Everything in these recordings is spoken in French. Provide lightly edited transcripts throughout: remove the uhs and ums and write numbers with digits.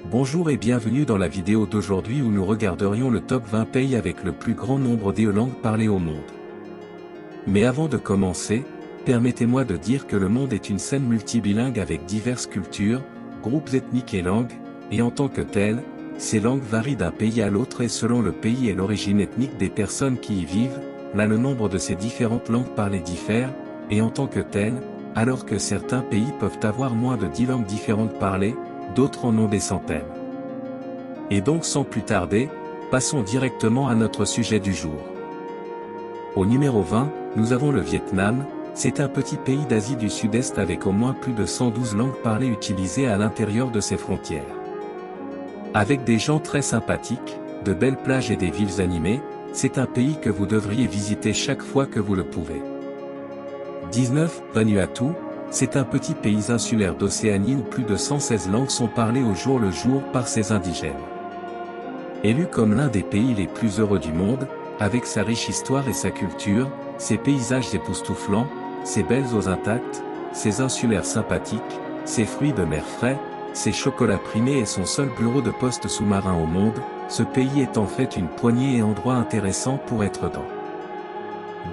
Bonjour et bienvenue dans la vidéo d'aujourd'hui où nous regarderions le top 20 pays avec le plus grand nombre de langues parlées au monde. Mais avant de commencer, permettez-moi de dire que le monde est une scène multibilingue avec diverses cultures, groupes ethniques et langues, et en tant que telles, ces langues varient d'un pays à l'autre et selon le pays et l'origine ethnique des personnes qui y vivent, là le nombre de ces différentes langues parlées diffère, et en tant que telles, alors que certains pays peuvent avoir moins de 10 langues différentes parlées, d'autres en ont des centaines. Et donc sans plus tarder, passons directement à notre sujet du jour. Au numéro 20, nous avons le Vietnam, c'est un petit pays d'Asie du Sud-Est avec au moins plus de 112 langues parlées utilisées à l'intérieur de ses frontières. Avec des gens très sympathiques, de belles plages et des villes animées, c'est un pays que vous devriez visiter chaque fois que vous le pouvez. 19. Vanuatu, c'est un petit pays insulaire d'Océanie où plus de 116 langues sont parlées au jour le jour par ses indigènes. Élu comme l'un des pays les plus heureux du monde, avec sa riche histoire et sa culture, ses paysages époustouflants, ses belles eaux intactes, ses insulaires sympathiques, ses fruits de mer frais, ses chocolats primés et son seul bureau de poste sous-marin au monde, ce pays est en fait une poignée et endroit intéressant pour être dans.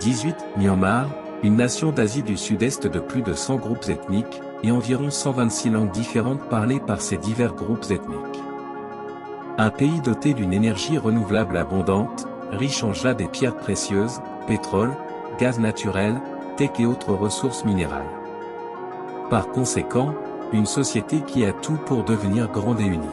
18. Myanmar, une nation d'Asie du Sud-Est de plus de 100 groupes ethniques, et environ 126 langues différentes parlées par ces divers groupes ethniques. Un pays doté d'une énergie renouvelable abondante, riche en jade et pierres précieuses, pétrole, gaz naturel, tech et autres ressources minérales. Par conséquent, une société qui a tout pour devenir grande et unique.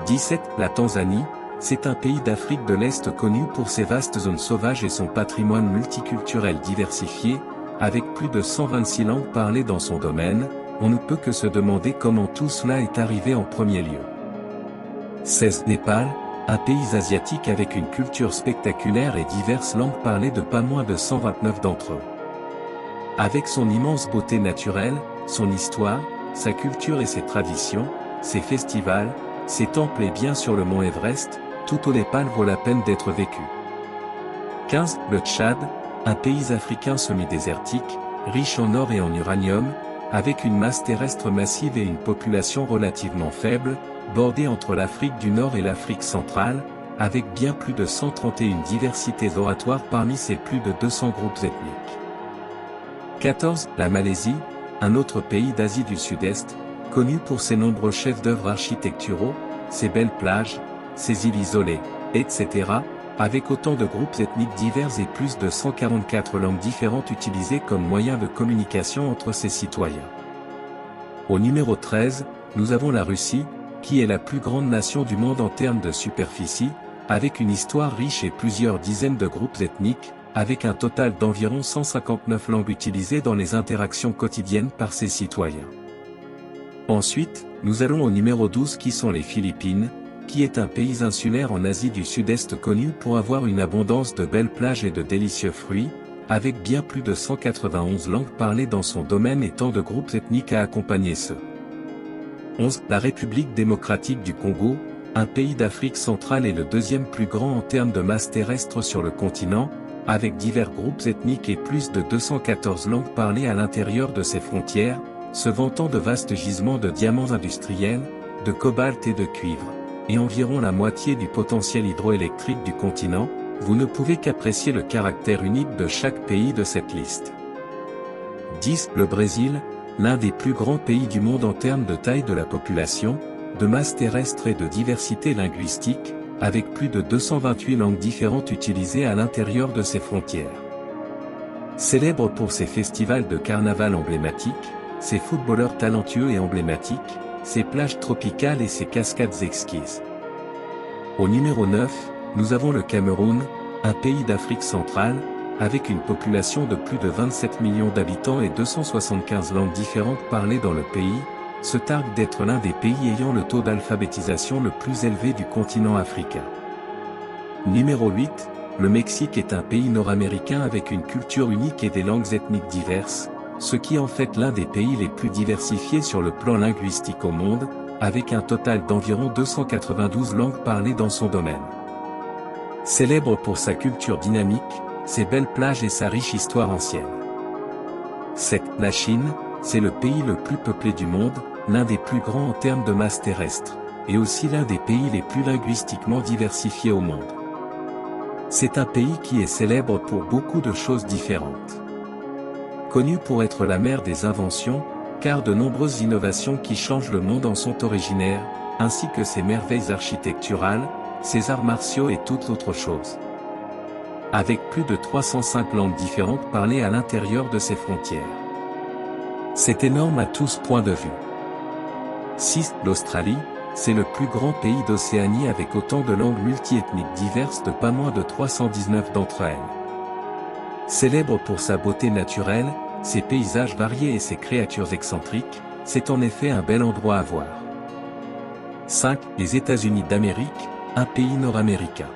17. La Tanzanie, c'est un pays d'Afrique de l'Est connu pour ses vastes zones sauvages et son patrimoine multiculturel diversifié, avec plus de 126 langues parlées dans son domaine, on ne peut que se demander comment tout cela est arrivé en premier lieu. 16. Népal, un pays asiatique avec une culture spectaculaire et diverses langues parlées de pas moins de 129 d'entre eux. Avec son immense beauté naturelle, son histoire, sa culture et ses traditions, ses festivals, ses temples et bien sûr le mont Everest, tout au Népal vaut la peine d'être vécu. 15. Le Tchad, un pays africain semi-désertique, riche en or et en uranium, avec une masse terrestre massive et une population relativement faible, bordé entre l'Afrique du Nord et l'Afrique centrale, avec bien plus de 131 diversités oratoires parmi ses plus de 200 groupes ethniques. 14. La Malaisie, un autre pays d'Asie du Sud-Est, connu pour ses nombreux chefs-d'œuvre architecturaux, ses belles plages, ses îles isolées, etc., avec autant de groupes ethniques divers et plus de 144 langues différentes utilisées comme moyen de communication entre ses citoyens. Au numéro 13, nous avons la Russie, qui est la plus grande nation du monde en termes de superficie, avec une histoire riche et plusieurs dizaines de groupes ethniques, avec un total d'environ 159 langues utilisées dans les interactions quotidiennes par ses citoyens. Ensuite, nous allons au numéro 12 qui sont les Philippines, qui est un pays insulaire en Asie du Sud-Est connu pour avoir une abondance de belles plages et de délicieux fruits, avec bien plus de 191 langues parlées dans son domaine et tant de groupes ethniques à accompagner ceux. 11. La République démocratique du Congo, un pays d'Afrique centrale et le deuxième plus grand en termes de masse terrestre sur le continent, avec divers groupes ethniques et plus de 214 langues parlées à l'intérieur de ses frontières, se vantant de vastes gisements de diamants industriels, de cobalt et de cuivre, et environ la moitié du potentiel hydroélectrique du continent, vous ne pouvez qu'apprécier le caractère unique de chaque pays de cette liste. 10. Le Brésil, l'un des plus grands pays du monde en termes de taille de la population, de masse terrestre et de diversité linguistique, avec plus de 228 langues différentes utilisées à l'intérieur de ses frontières. Célèbre pour ses festivals de carnaval emblématiques, ses footballeurs talentueux et emblématiques, ses plages tropicales et ses cascades exquises. Au numéro 9, nous avons le Cameroun, un pays d'Afrique centrale, avec une population de plus de 27 millions d'habitants et 275 langues différentes parlées dans le pays, se targue d'être l'un des pays ayant le taux d'alphabétisation le plus élevé du continent africain. Numéro 8, le Mexique est un pays nord-américain avec une culture unique et des langues ethniques diverses, ce qui en fait l'un des pays les plus diversifiés sur le plan linguistique au monde, avec un total d'environ 292 langues parlées dans son domaine. Célèbre pour sa culture dynamique, ses belles plages et sa riche histoire ancienne. 7. La Chine, c'est le pays le plus peuplé du monde, l'un des plus grands en termes de masse terrestre, et aussi l'un des pays les plus linguistiquement diversifiés au monde. C'est un pays qui est célèbre pour beaucoup de choses différentes. Connu pour être la mère des inventions, car de nombreuses innovations qui changent le monde en sont originaires, ainsi que ses merveilles architecturales, ses arts martiaux et toute autre chose. Avec plus de 305 langues différentes parlées à l'intérieur de ses frontières. C'est énorme à tous points de vue. 6. L'Australie, c'est le plus grand pays d'Océanie avec autant de langues multiethniques diverses de pas moins de 319 d'entre elles. Célèbre pour sa beauté naturelle, ses paysages variés et ses créatures excentriques, c'est en effet un bel endroit à voir. 5. Les États-Unis d'Amérique, un pays nord-américain.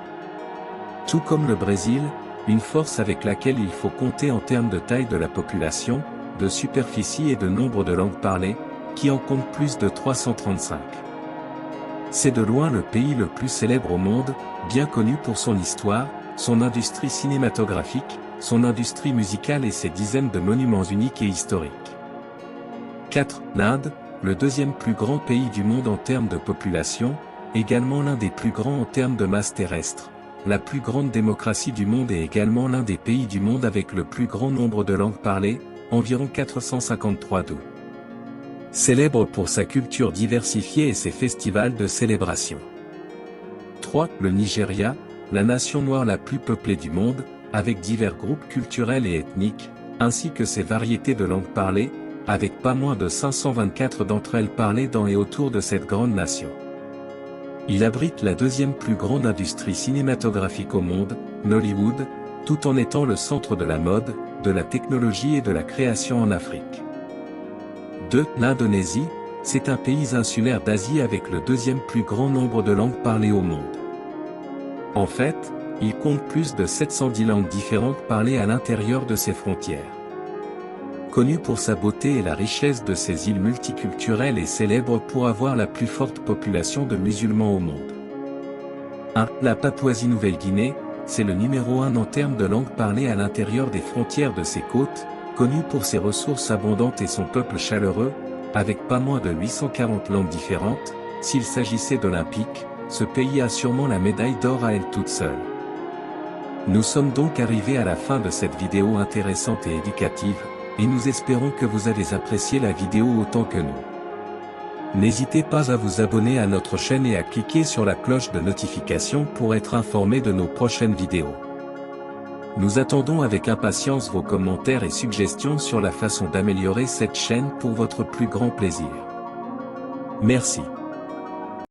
Tout comme le Brésil, une force avec laquelle il faut compter en termes de taille de la population, de superficie et de nombre de langues parlées, qui en compte plus de 335. C'est de loin le pays le plus célèbre au monde, bien connu pour son histoire, son industrie cinématographique, son industrie musicale et ses dizaines de monuments uniques et historiques. 4. L'Inde, le deuxième plus grand pays du monde en termes de population, également l'un des plus grands en termes de masse terrestre, la plus grande démocratie du monde et également l'un des pays du monde avec le plus grand nombre de langues parlées, environ 453 d'eux. Célèbre pour sa culture diversifiée et ses festivals de célébration. 3. Le Nigeria, la nation noire la plus peuplée du monde, avec divers groupes culturels et ethniques, ainsi que ses variétés de langues parlées, avec pas moins de 524 d'entre elles parlées dans et autour de cette grande nation. Il abrite la deuxième plus grande industrie cinématographique au monde, Nollywood, tout en étant le centre de la mode, de la technologie et de la création en Afrique. 2. L'Indonésie, c'est un pays insulaire d'Asie avec le deuxième plus grand nombre de langues parlées au monde. En fait, il compte plus de 710 langues différentes parlées à l'intérieur de ses frontières. Connu pour sa beauté et la richesse de ses îles multiculturelles et célèbre pour avoir la plus forte population de musulmans au monde. 1. La Papouasie-Nouvelle-Guinée, c'est le numéro 1 en termes de langues parlées à l'intérieur des frontières de ses côtes, connu pour ses ressources abondantes et son peuple chaleureux, avec pas moins de 840 langues différentes. S'il s'agissait d'Olympique, ce pays a sûrement la médaille d'or à elle toute seule. Nous sommes donc arrivés à la fin de cette vidéo intéressante et éducative, et nous espérons que vous avez apprécié la vidéo autant que nous. N'hésitez pas à vous abonner à notre chaîne et à cliquer sur la cloche de notification pour être informé de nos prochaines vidéos. Nous attendons avec impatience vos commentaires et suggestions sur la façon d'améliorer cette chaîne pour votre plus grand plaisir. Merci.